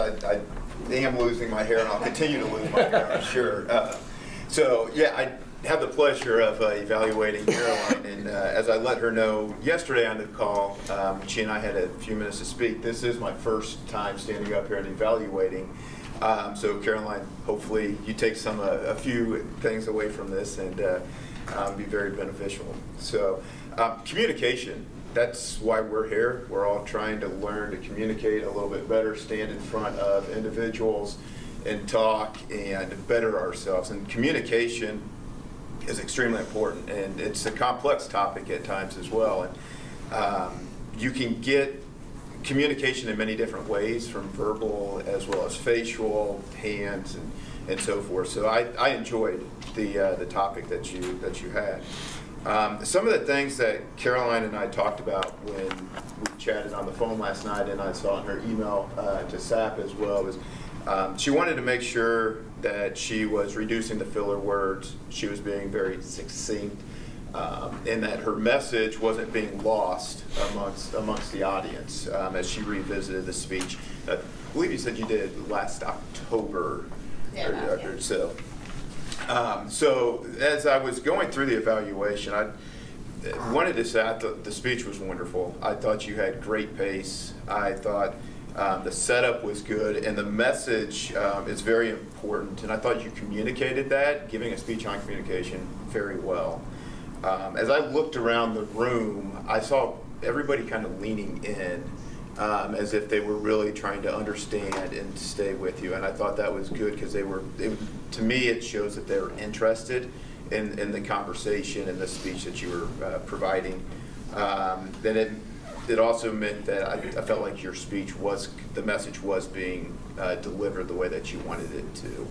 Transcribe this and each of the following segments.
I am losing my hair, and I'll continue to lose my hair, I'm sure. So yeah, I have the pleasure of evaluating Caroline, and as I let her know yesterday on the call, she and I had a few minutes to speak. This is my first time standing up here and evaluating. So Caroline, hopefully you take a few things away from this and be very beneficial. So communication, that's why we're here. We're all trying to learn to communicate a little bit better, stand in front of individuals and talk and better ourselves. And communication is extremely important, and it's a complex topic at times as well. And you can get communication in many different ways, from verbal as well as facial, hands, and so forth. So I enjoyed the topic that you had. Some of the things that Caroline and I talked about when we chatted on the phone last night, and I saw in her email to SAP as well, was she wanted to make sure that she was reducing the filler words, she was being very succinct, and that her message wasn't being lost amongst the audience as she revisited the speech. I believe you said you did last October or so. So as I was going through the evaluation, I wanted to say I thought the speech was wonderful. I thought you had great pace. I thought the setup was good, and the message is very important. And I thought you communicated that, giving a speech on communication, very well. As I looked around the room, I saw everybody kind of leaning in as if they were really trying to understand and stay with you. And I thought that was good because to me, it shows that they were interested in the conversation and the speech that you were providing. Then it also meant that I felt like your speech the message was being delivered the way that you wanted it to.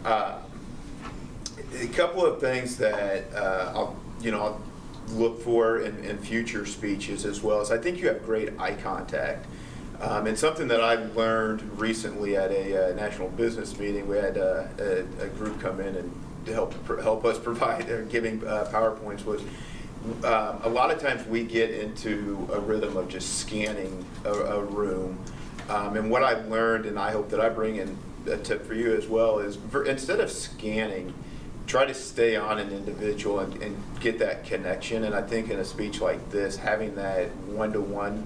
A couple of things that I'll look for in future speeches as well as I think you have great eye contact. And something that I learned recently at a national business meeting, we had a group come in and help us provide giving PowerPoints, was a lot of times we get into a rhythm of just scanning a room. And what I learned, and I hope that I bring in a tip for you as well, is instead of scanning, try to stay on an individual and get that connection. And I think in a speech like this, having that one-to-one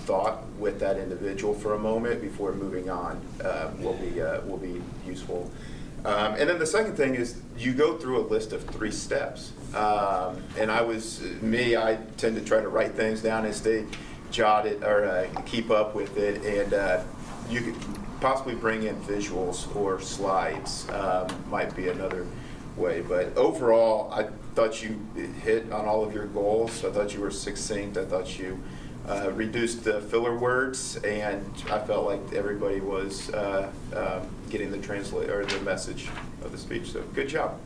thought with that individual for a moment before moving on will be useful. And then the second thing is you go through a list of 3 steps. And I tend to try to write things down and stay jotted or keep up with it. And you could possibly bring in visuals or slides, might be another way. But overall, I thought you hit on all of your goals. I thought you were succinct. I thought you reduced the filler words, and I felt like everybody was getting the message of the speech. So good job.